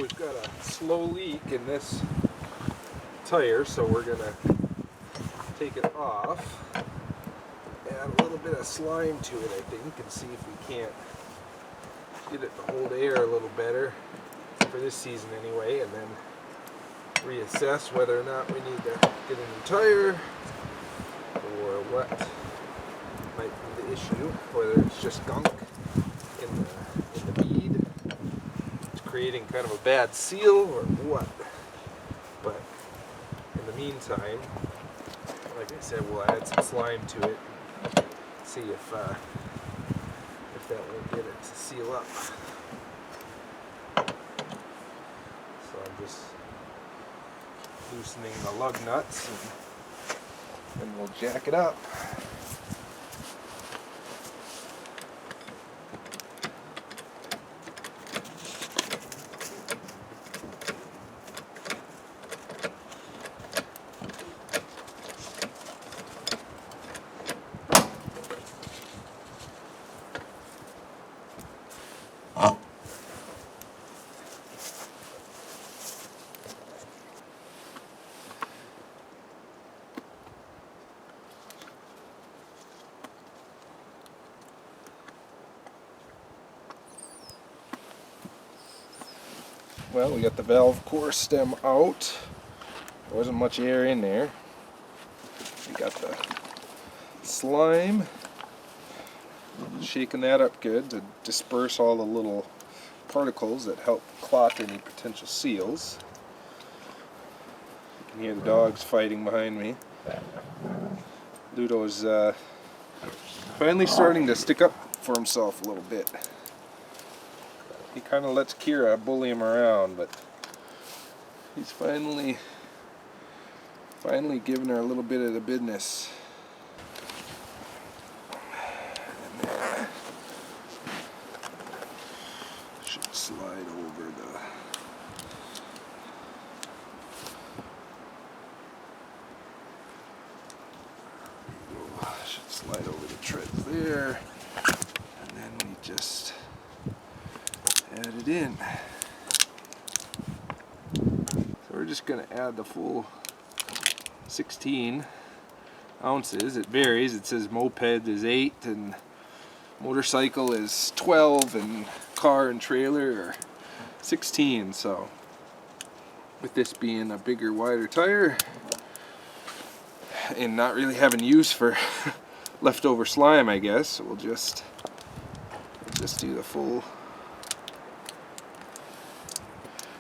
we've got a slow leak in this tire, so we're gonna take it off, add a little bit of slime to it, I think, and see if we can't get it to hold air a little better for this season anyway, and then reassess whether or not we need to get a new tire or what might be the issue, whether it's just gunk in the bead, it's creating kind of a bad seal or what. But in the meantime, like I said, we'll add some slime to it, see if that will get it to seal up. So I'm just loosening the lug nuts and we'll jack it up. Well, we got the valve core stem out. There wasn't much air in there. We got the slime, shaking that up good to disperse all the little particles that help clot any potential seals. You can hear the dogs fighting behind me. Ludo's finally starting to stick up for himself a little bit. He kind of lets Kira bully him around, but he's finally giving her a little bit of the business. And then should slide over the treads there, and then we just add it in. So we're just going to add the full 16 ounces. It varies. It says moped is 8 and motorcycle is 12 and car and trailer are 16. So with this being a bigger, wider tire and not really having use for leftover slime, I guess we'll just do the full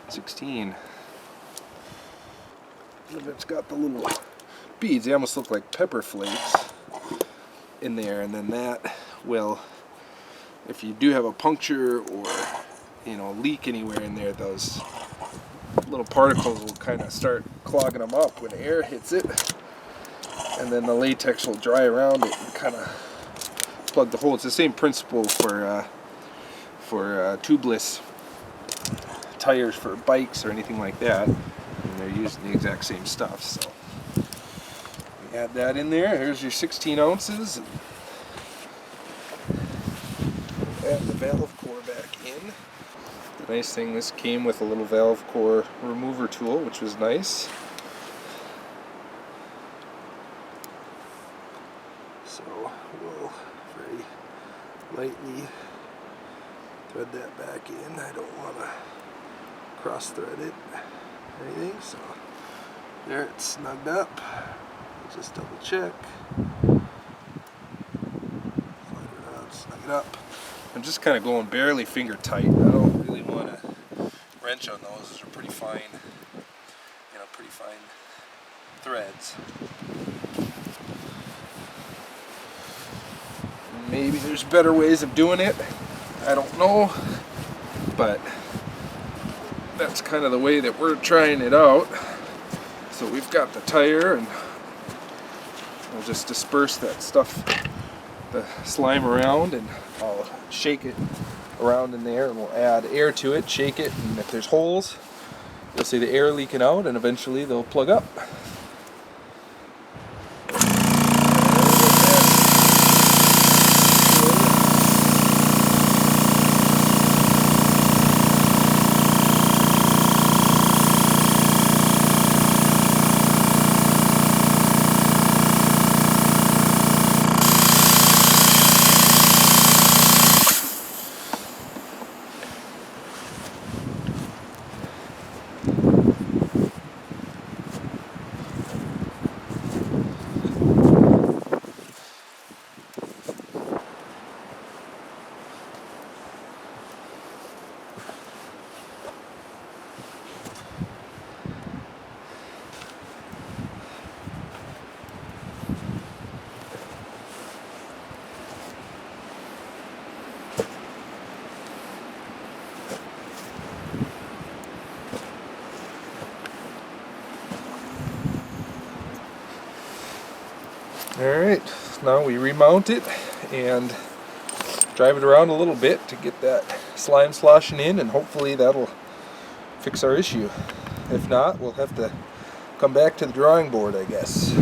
16. And it's got the little beads, they almost look like pepper flakes in there, and then that will, if you do have a puncture or leak anywhere in there, those little particles will kind of start clogging them up when air hits it, and then the latex will dry around it and kind of plug the hole. It's the same principle for tubeless tires for bikes or anything like that, and they're using the exact same stuff. So we add that in there. Here's your 16 ounces. And add the valve core back in. The nice thing, this came with a little valve core remover tool, which was nice. So we'll very lightly thread that back in. I don't want to cross thread it or anything, so there, it's snugged up. I'll just double check. Slide it around, snug it up. I'm just kind of going barely finger tight. I don't really want to wrench on those. Those are pretty fine, pretty fine threads. Maybe there's better ways of doing it. I don't know, but that's kind of the way that we're trying it out. So we've got the tire, and we'll just disperse that stuff, the slime around, and I'll shake it around in there, and we'll add air to it, shake it, and if there's holes, you'll see the air leaking out, and eventually they'll plug up. Alright, now we remount it and drive it around a little bit to get that slime sloshing in, and hopefully that'll fix our issue. If not, we'll have to come back to the drawing board, I guess.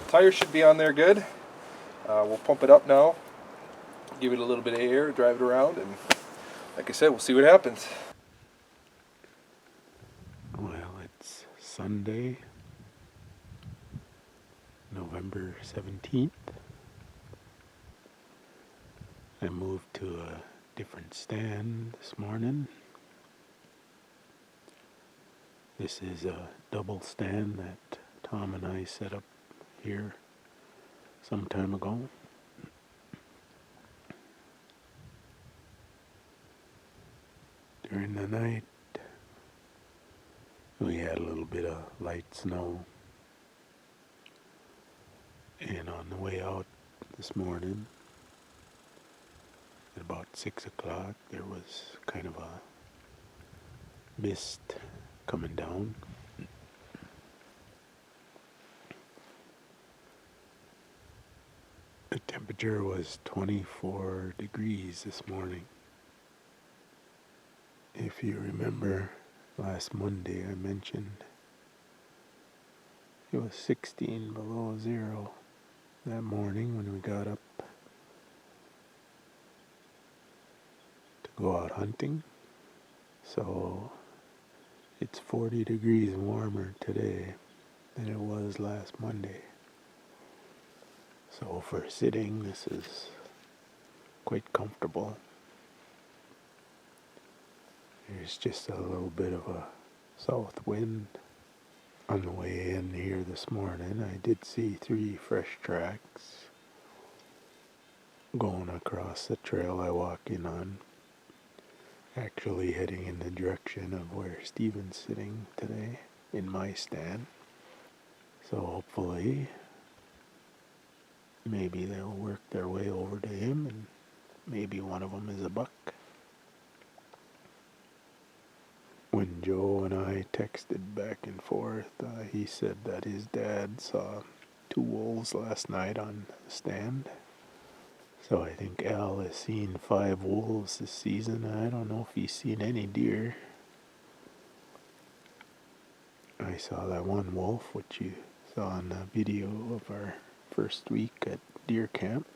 Tire should be on there good. We'll pump it up now, give it a little bit of air, drive it around, and like I said, we'll see what happens. Well, it's Sunday, November 17th. I moved to a different stand this morning. This is a double stand that Tom and I set up here some time ago. During the night, we had a little bit of light snow, and on the way out this morning, at about 6 o'clock, there was kind of a mist coming down. The temperature was 24 degrees this morning. If you remember, last Monday I mentioned it was 16 below zero that morning when we got up to go out hunting. So it's 40 degrees warmer today than it was last Monday. So for sitting, this is quite comfortable. There's just a little bit of a south wind. On the way in here this morning, I did see 3 fresh tracks going across the trail I walk in on, actually heading in the direction of where Steven's sitting today in my stand. So hopefully maybe they'll work their way over to him, and maybe one of them is a buck. When Joe and I texted back and forth, he said that his dad saw 2 wolves last night on the stand. So I think Al has seen 5 wolves this season. I don't know if he's seen any deer. I saw that one wolf, which you saw in the video of our first week at deer camp.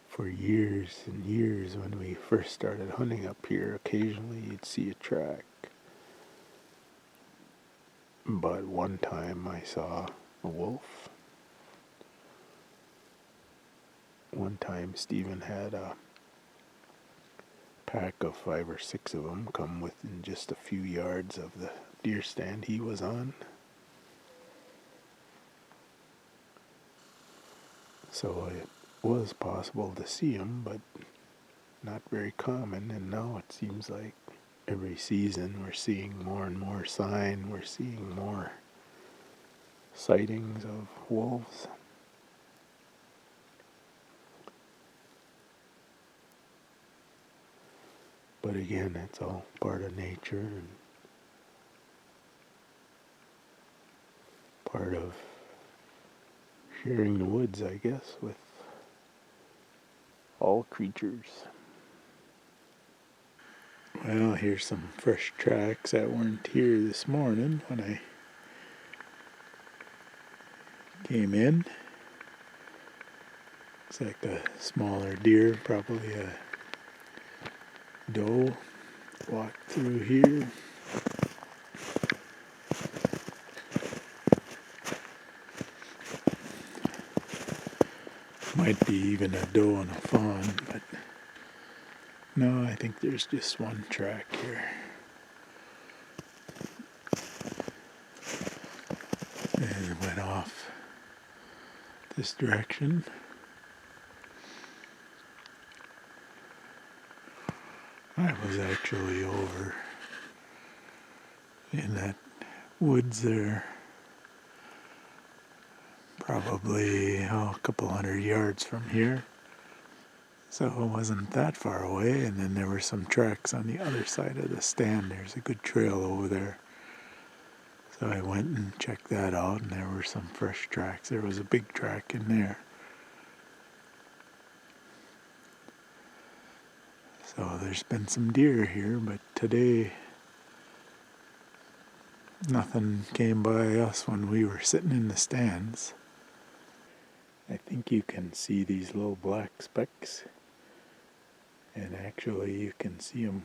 For years and years, when we first started hunting up here, occasionally you'd see a track. But one time I saw a wolf. One time Stephen had a pack of 5 or 6 of them come within just a few yards of the deer stand he was on. So it was possible to see them, but not very common. And now it seems like every season we're seeing more and more sign. We're seeing more sightings of wolves. But again, it's all part of nature and part of sharing the woods, I guess, with all creatures. Well, here's some fresh tracks that weren't here this morning when I came in. Looks like a smaller deer, probably a doe, walked through here. Might be even a doe and a fawn, but no, I think there's just one track here. And it went off this direction. I was actually over in that woods there, probably a couple 100 yards from here. So it wasn't that far away, and then there were some tracks on the other side of the stand. There's a good trail over there. So I went and checked that out, and there were some fresh tracks. There was a big track in there. So there's been some deer here, but today nothing came by us when we were sitting in the stands. I think you can see these little black specks, and actually you can see them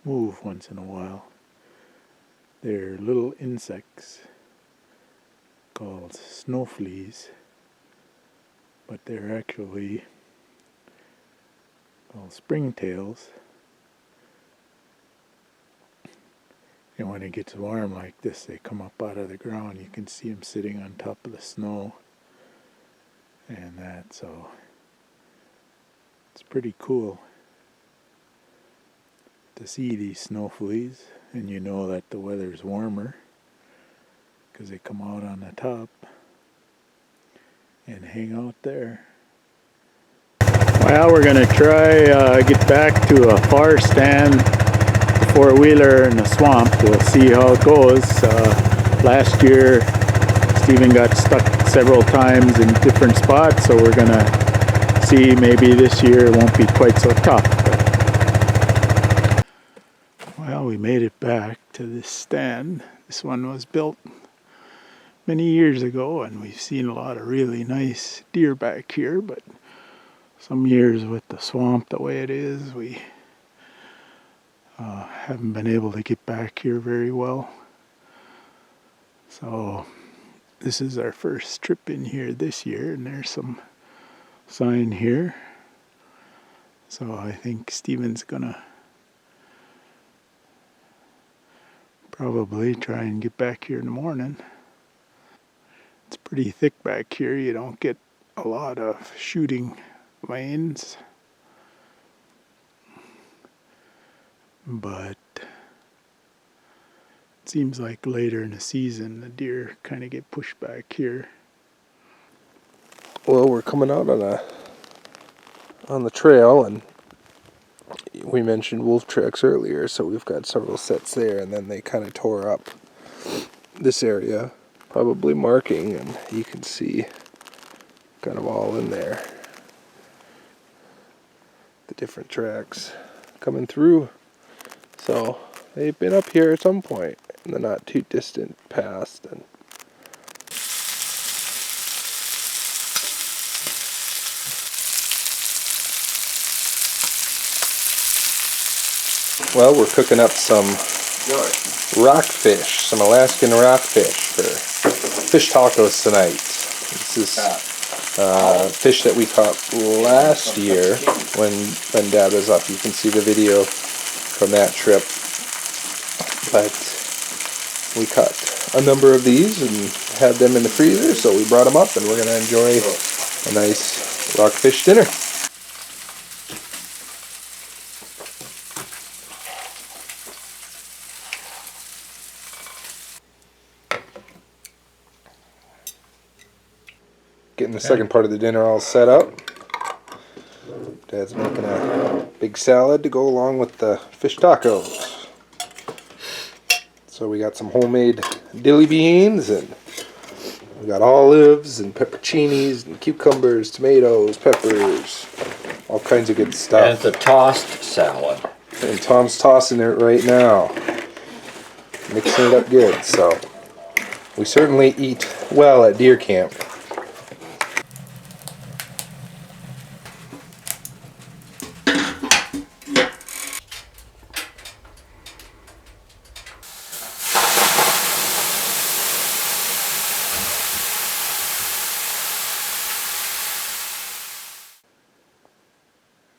move once in a while. They're little insects called snow fleas, but they're actually called springtails. And when it gets warm like this, they come up out of the ground. You can see them sitting on top of the snow and that, so it's pretty cool to see these snow fleas, and you know that the weather's warmer because they come out on the top and hang out there. Well, we're going to try get back to a far stand, the four-wheeler in the swamp. We'll see how it goes. Last year Stephen got stuck several times in different spots, so we're going to see maybe this year it won't be quite so tough. Well, we made it back to this stand. This one was built many years ago, and we've seen a lot of really nice deer back here, but some years with the swamp the way it is, we haven't been able to get back here very well. So this is our first trip in here this year, and there's some sign here. So I think Stephen's gonna probably try and get back here in the morning. It's pretty thick back here. You don't get a lot of shooting lanes, but it seems like later in the season the deer kind of get pushed back here. Well, we're coming out on the trail, and we mentioned wolf tracks earlier, so we've got several sets there, and then they kind of tore up this area, probably marking, and you can see kind of all in there the different tracks coming through. So they've been up here at some point in the not too distant past, and well, we're cooking up some rockfish, some Alaskan rockfish for fish tacos tonight. This is fish that we caught last year when Dad was up. You can see the video from that trip. But we caught a number of these and had them in the freezer, so we brought them up, and we're going to enjoy a nice rockfish dinner. Getting the second part of the dinner all set up. Dad's making a big salad to go along with the fish tacos. So we got some homemade dilly beans, and we got olives and pepperoncinis and cucumbers, tomatoes, peppers, all kinds of good stuff. And it's a tossed salad. And Tom's tossing it right now, mixing it up good. So we certainly eat well at deer camp.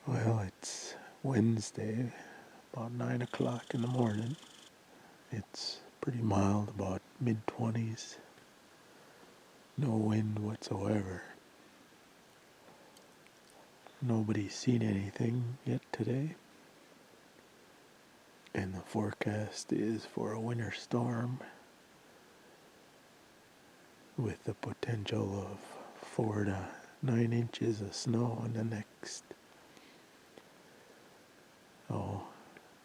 Well, it's Wednesday, about 9 o'clock in the morning. It's pretty mild, about mid-20s. No wind whatsoever. Nobody's seen anything yet today. And the forecast is for a winter storm with the potential of 4 to 9 inches of snow in the next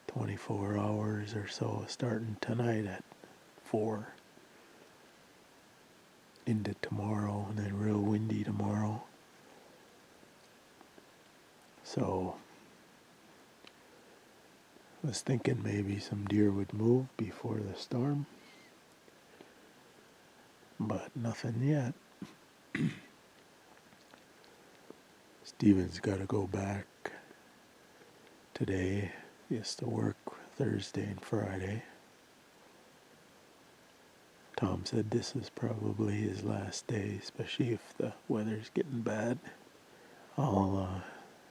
24 hours or so, starting tonight at 4 into tomorrow, and then real windy tomorrow. So I was thinking maybe some deer would move before the storm, but nothing yet. Steven's got to go back today. He has to work Thursday and Friday. Tom said this is probably his last day, especially if the weather's getting bad. I'll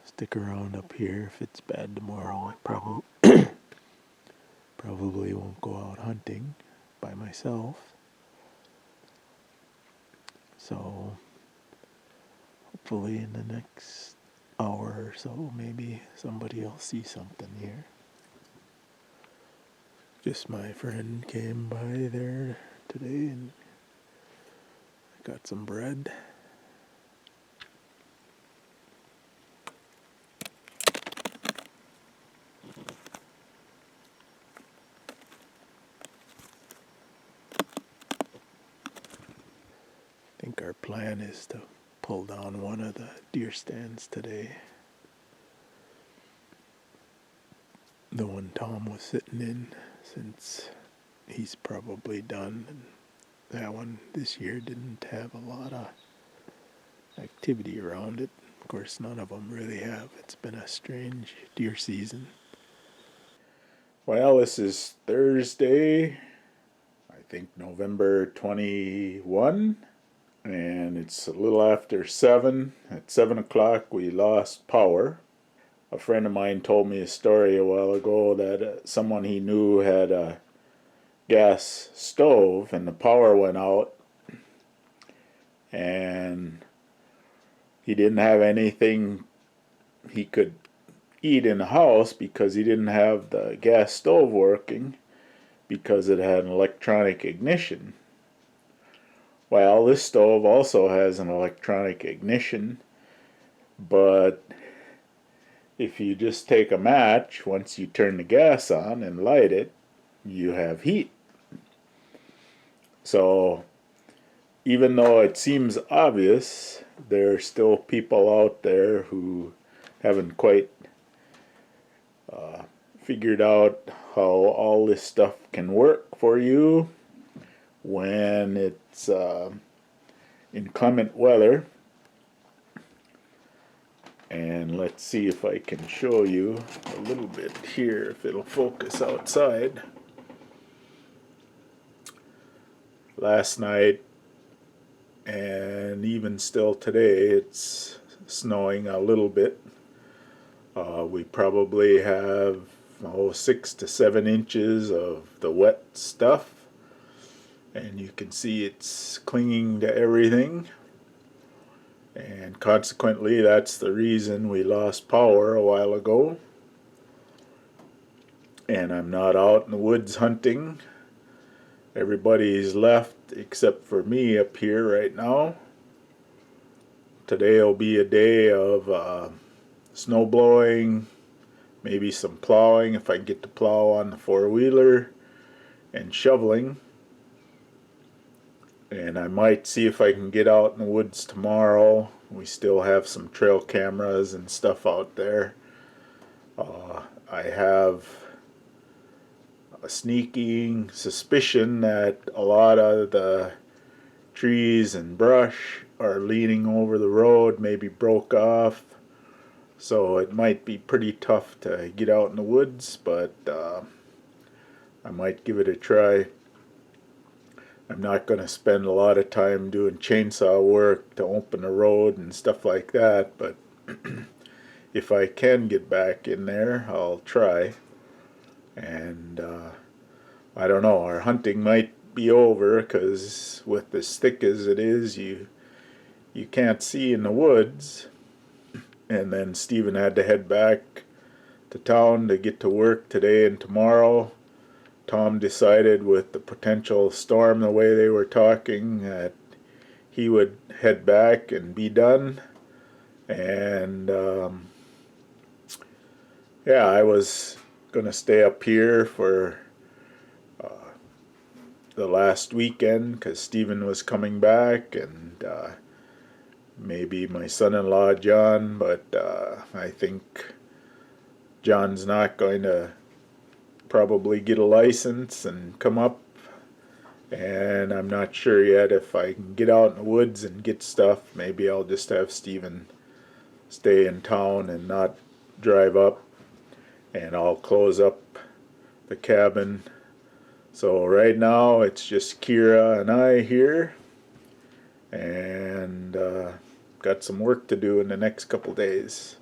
stick around up here. If it's bad tomorrow, I probably won't go out hunting by myself. So hopefully in the next hour or so, maybe somebody will see something here. Just my friend came by there today and got some bread. I think our plan is to pull down one of the deer stands today. The one Tom was sitting in, since he's probably done. And that one this year didn't have a lot of activity around it. Of course, none of them really have. It's been a strange deer season. Well, this is Thursday, I think November 21. And it's a little after 7. At 7 o'clock we lost power. A friend of mine told me a story a while ago that someone he knew had a gas stove and the power went out and he didn't have anything he could eat in the house because he didn't have the gas stove working because it had an electronic ignition. Well, this stove also has an electronic ignition, but if you just take a match, once you turn the gas on and light it, you have heat. So even though it seems obvious, there are still people out there who haven't quite figured out how all this stuff can work for you when it's inclement weather. And let's see if I can show you a little bit here, if it'll focus outside. Last night, and even still today, it's snowing a little bit. We probably have 6 to 7 inches of the wet stuff, and you can see it's clinging to everything. And consequently, that's the reason we lost power a while ago. And I'm not out in the woods hunting. Everybody's left except for me up here right now. Today will be a day of snow blowing, maybe some plowing if I can get to plow on the four-wheeler, and shoveling. And I might see if I can get out in the woods tomorrow. We still have some trail cameras and stuff out there. I have a sneaking suspicion that a lot of the trees and brush are leaning over the road, maybe broke off. So it might be pretty tough to get out in the woods, but I might give it a try. I'm not going to spend a lot of time doing chainsaw work to open the road and stuff like that, but if I can get back in there, I'll try. And I don't know, our hunting might be over, because with as thick as it is, you can't see in the woods. And then Stephen had to head back to town to get to work today and tomorrow. Tom decided with the potential storm the way they were talking that he would head back and be done. And yeah, I was going to stay up here for the last weekend because Stephen was coming back, and maybe my son-in-law John, but I think John's not going to probably get a license and come up, and I'm not sure yet if I can get out in the woods and get stuff. Maybe I'll just have Stephen stay in town and not drive up, and I'll close up the cabin. So right now it's just Kira and I here, and got some work to do in the next couple days.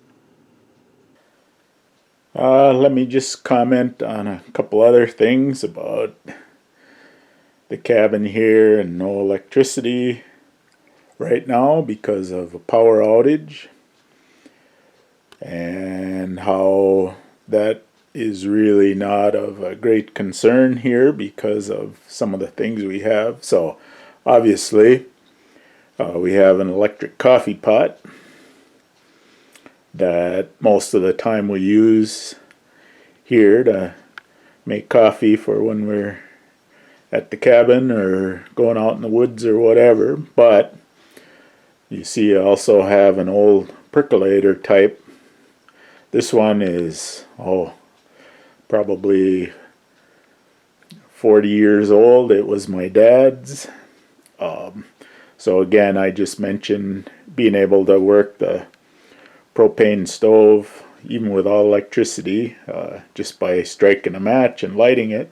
Let me just comment on a couple other things about the cabin here and no electricity right now because of a power outage, and how that is really not of a great concern here because of some of the things we have. So obviously we have an electric coffee pot that most of the time we use here to make coffee for when we're at the cabin or going out in the woods or whatever. But you see I also have an old percolator type. This one is probably 40 years old. It was my dad's. So again, I just mentioned being able to work the propane stove even without electricity, just by striking a match and lighting it.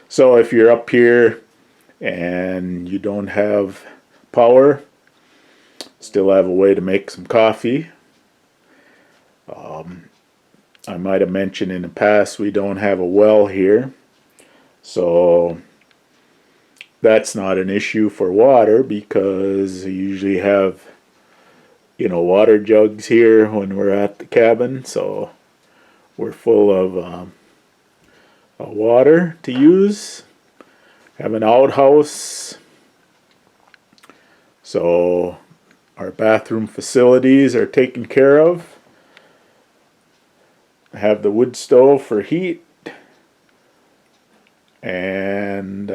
So if you're up here and you don't have power, still have a way to make some coffee. I might have mentioned in the past we don't have a well here, so that's not an issue for water because we usually have water jugs here when we're at the cabin, so we're full of water to use. Have an outhouse, so our bathroom facilities are taken care of. Have the wood stove for heat, and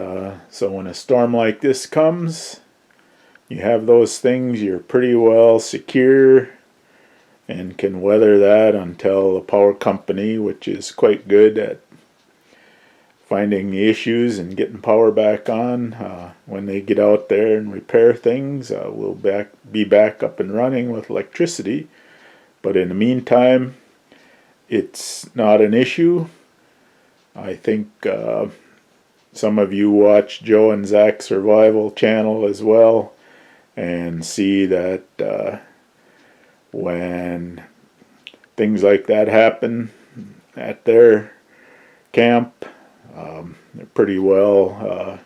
so when a storm like this comes, you have those things, you're pretty well secure and can weather that until the power company, which is quite good at finding the issues and getting power back on, when they get out there and repair things, we'll be back up and running with electricity. But in the meantime, it's not an issue. I think some of you watch Joe and Zach's Survival channel as well and see that when things like that happen at their camp, they're pretty well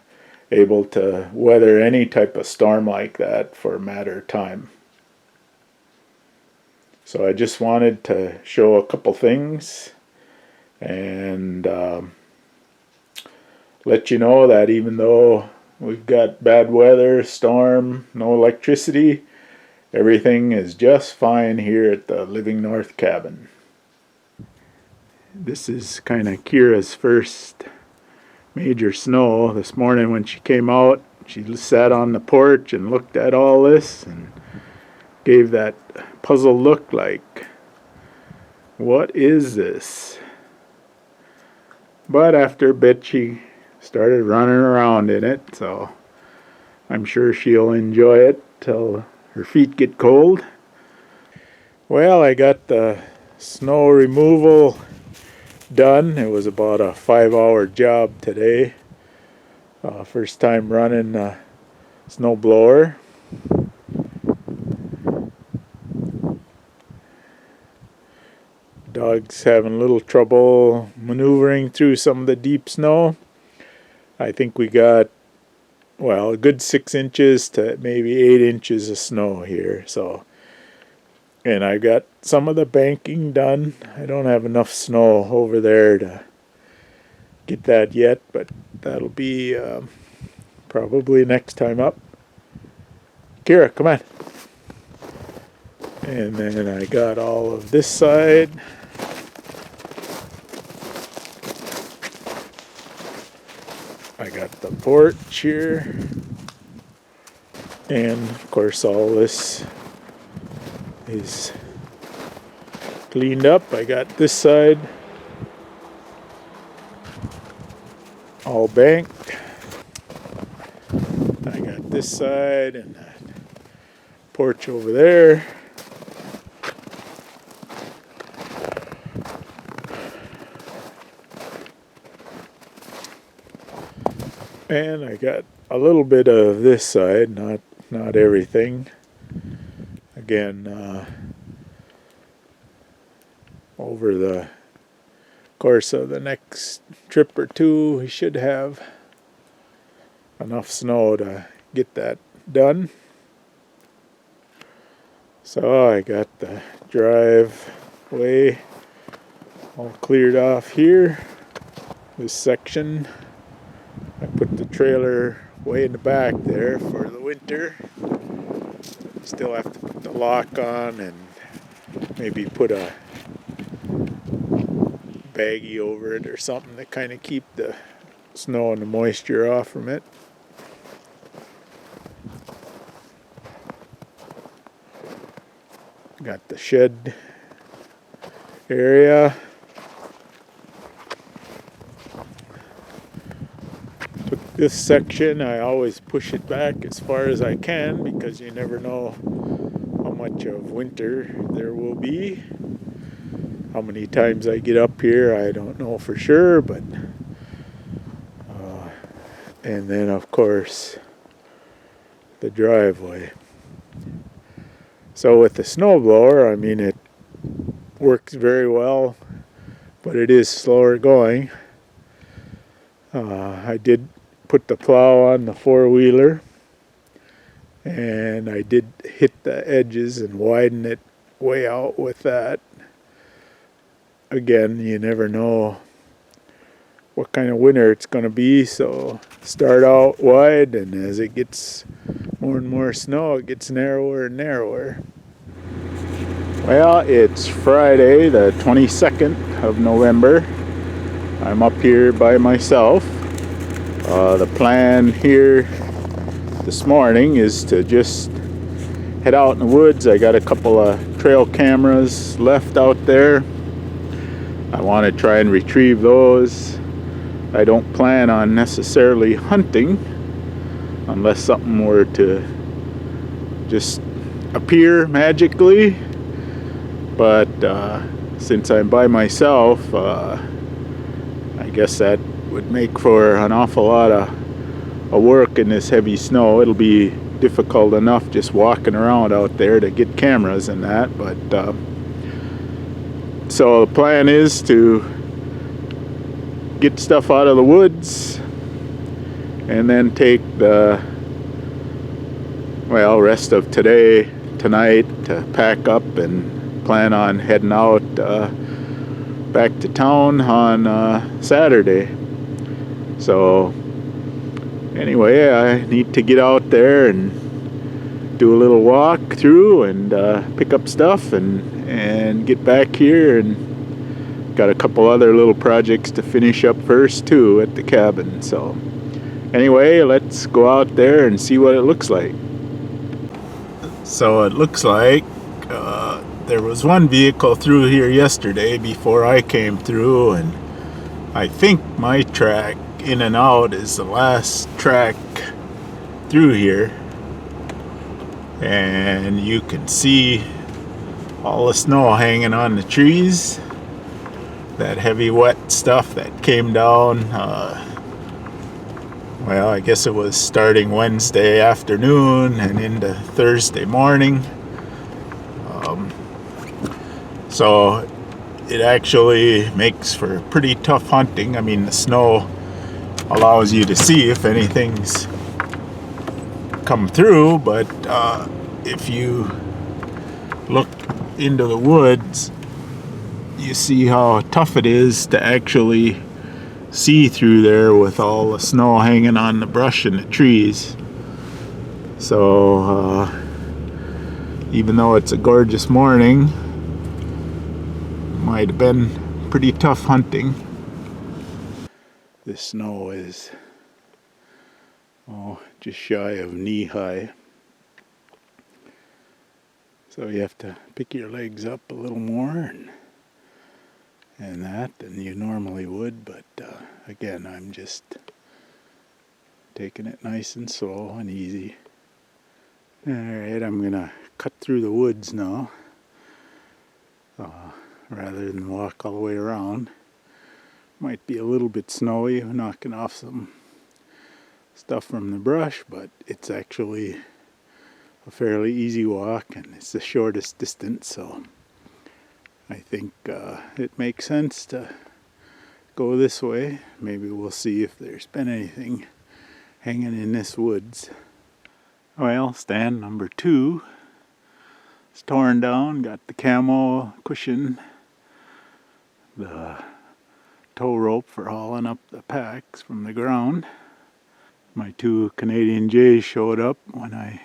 able to weather any type of storm like that for a matter of time. So I just wanted to show a couple things and let you know that even though we've got bad weather, storm, no electricity, everything is just fine here at the Living North cabin. This is kind of Kira's first major snow. This morning when she came out, she sat on the porch and looked at all this and gave that puzzled look like, what is this? But after a bit she started running around in it, so I'm sure she'll enjoy it till her feet get cold. Well, I got the snow removal done. It was about a 5-hour job today. First time running a snow blower. Dog's having a little trouble maneuvering through some of the deep snow. I think we got, a good 6 inches to maybe 8 inches of snow here. So And I got some of the banking done. I don't have enough snow over there to get that yet, but that'll be probably next time up. Kira, come on. And then I got all of this side. I got the porch here. And of course all this is cleaned up. I got this side all banked. I got this side and that porch over there. And I got a little bit of this side, not everything. Again, over the course of the next trip or two, we should have enough snow to get that done. So I got the driveway all cleared off here. This section, I put the trailer way in the back there for the winter. Still have to put the lock on and maybe put a baggie over it or something to kind of keep the snow and the moisture off from it. Got the shed area. Took this section, I always push it back as far as I can because you never know how much of winter there will be. How many times I get up here, I don't know for sure, but and then of course the driveway. So with the snowblower, I mean, it works very well, but it is slower going. I did put the plow on the four-wheeler, and I did hit the edges and widen it way out with that. Again, you never know what kind of winter it's going to be, so start out wide, and as it gets more and more snow, it gets narrower and narrower. Well, it's Friday, the 22nd of November. I'm up here by myself. The plan here this morning is to just head out in the woods. I got a couple of trail cameras left out there. I want to try and retrieve those. I don't plan on necessarily hunting unless something were to just appear magically, but since I'm by myself, I guess that would make for an awful lot of work in this heavy snow. It'll be difficult enough just walking around out there to get cameras and that, but so the plan is to get stuff out of the woods and then take the rest of tonight to pack up and plan on heading out back to town on Saturday. So anyway, I need to get out there and do a little walk through and pick up stuff and get back here, and got a couple other little projects to finish up first too at the cabin. So anyway, let's go out there and see what it looks like. So it looks like there was one vehicle through here yesterday before I came through, and I think my track in and out is the last track through here, and you can see all the snow hanging on the trees, that heavy wet stuff that came down well, I guess it was starting Wednesday afternoon and into Thursday morning. So it actually makes for pretty tough hunting. I mean, the snow allows you to see if anything's come through, but if you look into the woods, you see how tough it is to actually see through there with all the snow hanging on the brush and the trees. So even though it's a gorgeous morning, might have been pretty tough hunting. This snow is just shy of knee high, so you have to pick your legs up a little more and that than you normally would, but again, I'm just taking it nice and slow and easy. Alright, I'm gonna cut through the woods now rather than walk all the way around. Might be a little bit snowy, knocking off some stuff from the brush, but it's actually a fairly easy walk and it's the shortest distance, so I think it makes sense to go this way. Maybe we'll see if there's been anything hanging in this woods. Well, stand number 2 is torn down, got the camo cushion, the tow rope for hauling up the packs from the ground. My 2 Canadian Jays showed up when I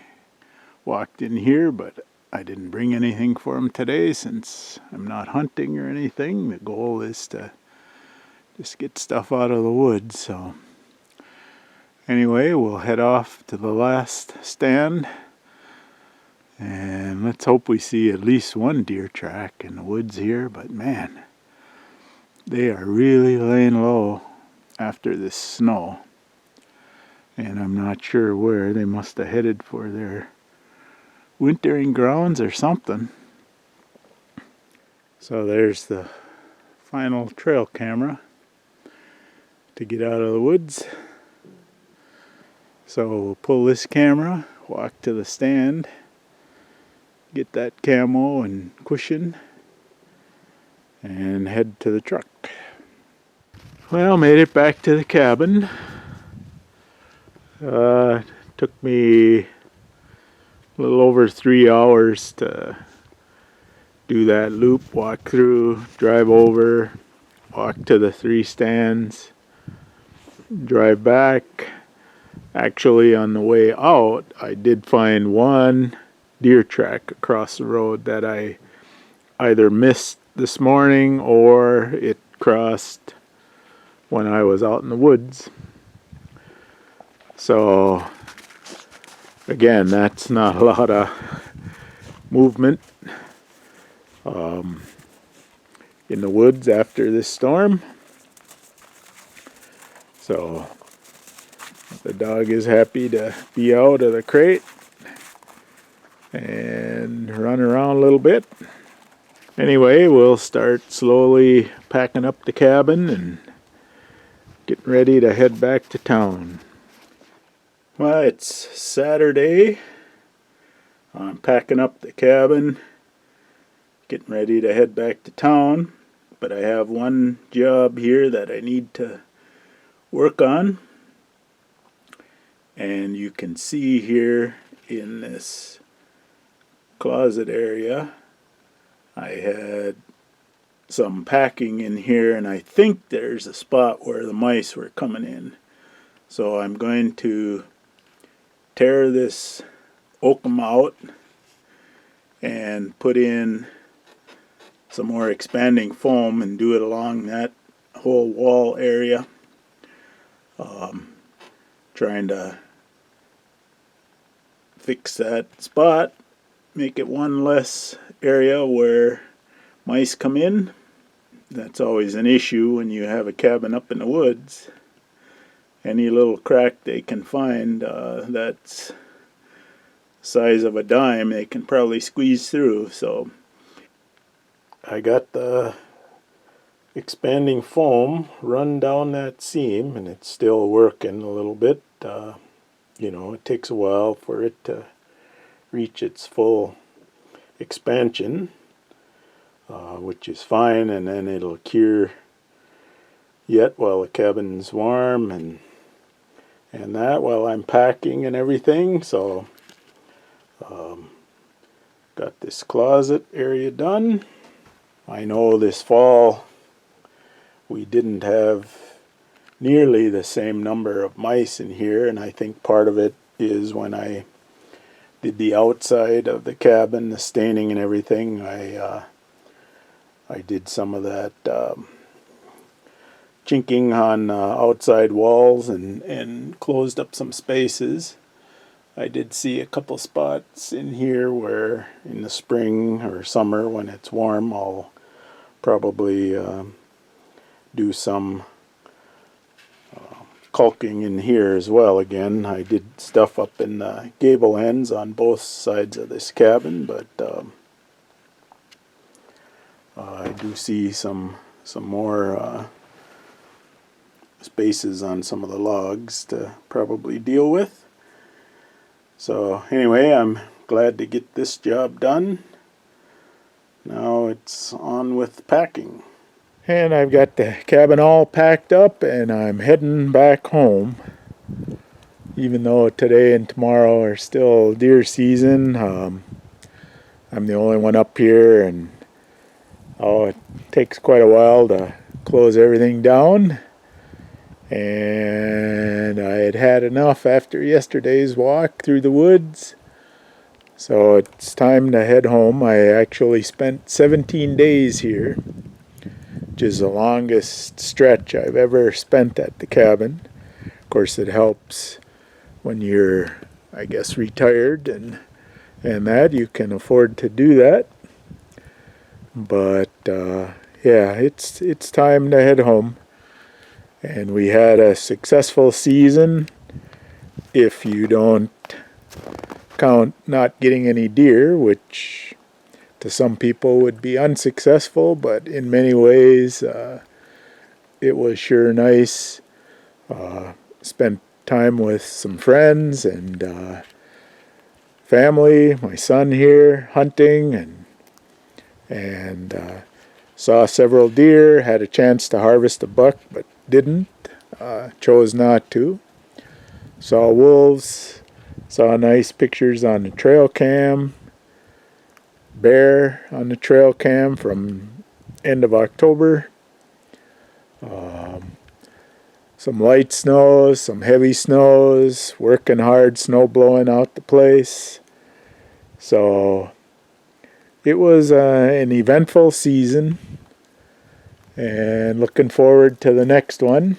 walked in here, but I didn't bring anything for them today since I'm not hunting or anything. The goal is to just get stuff out of the woods. So anyway, we'll head off to the last stand and let's hope we see at least one deer track in the woods here, but man, they are really laying low after this snow, and I'm not sure where. They must have headed for their wintering grounds or something. So there's the final trail camera to get out of the woods. So we'll pull this camera, walk to the stand, get that camo and cushion, and head to the truck. Well, made it back to the cabin. Took me a little over 3 hours to do that loop, walk through, drive over, walk to the 3 stands, drive back. Actually, on the way out, I did find one deer track across the road that I either missed this morning or it crossed when I was out in the woods. So again, that's not a lot of movement in the woods after this storm. So the dog is happy to be out of the crate and run around a little bit. Anyway, we'll start slowly packing up the cabin and getting ready to head back to town. Well, it's Saturday. I'm packing up the cabin, getting ready to head back to town, but I have one job here that I need to work on. And you can see here in this closet area, I had some packing in here, and I think there's a spot where the mice were coming in. So I'm going to tear this oakum out and put in some more expanding foam and do it along that whole wall area. Trying to fix that spot, make it one less area where mice come in. That's always an issue when you have a cabin up in the woods. Any little crack they can find that's size of a dime, they can probably squeeze through. So I got the expanding foam run down that seam, and it's still working a little bit. You know, it takes a while for it to reach its full expansion, which is fine, and then it'll cure yet while the cabin's warm and that while I'm packing and everything. So got this closet area done. I know this fall we didn't have nearly the same number of mice in here, and I think part of it is when I did the outside of the cabin, the staining and everything, I did some of that chinking on outside walls and closed up some spaces. I did see a couple spots in here where in the spring or summer when it's warm I'll probably do some caulking in here as well again. I did stuff up in the gable ends on both sides of this cabin, but I do see some more spaces on some of the logs to probably deal with. So anyway, I'm glad to get this job done. Now it's on with packing. And I've got the cabin all packed up and I'm heading back home. Even though today and tomorrow are still deer season, I'm the only one up here, and it takes quite a while to close everything down. And I had had enough after yesterday's walk through the woods. So it's time to head home. I actually spent 17 days here, which is the longest stretch I've ever spent at the cabin. Of course, it helps when you're, I guess, retired and that you can afford to do that. But yeah, it's time to head home. And we had a successful season, if you don't count not getting any deer, which to some people would be unsuccessful, but in many ways it was sure nice. Spent time with some friends and family, my son here hunting, and saw several deer, had a chance to harvest a buck, but didn't, chose not to. Saw wolves, saw nice pictures on the trail cam, bear on the trail cam from end of October, some light snows, some heavy snows, working hard, snow blowing out the place. So it was an eventful season, and looking forward to the next one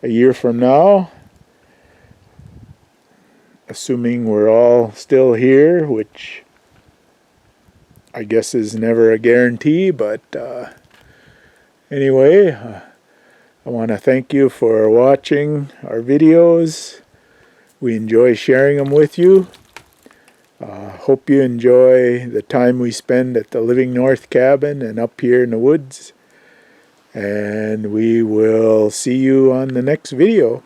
a year from now, assuming we're all still here, which I guess is never a guarantee. But anyway, I want to thank you for watching our videos. We enjoy sharing them with you. Hope you enjoy the time we spend at the Living North cabin and up here in the woods. And we will see you on the next video.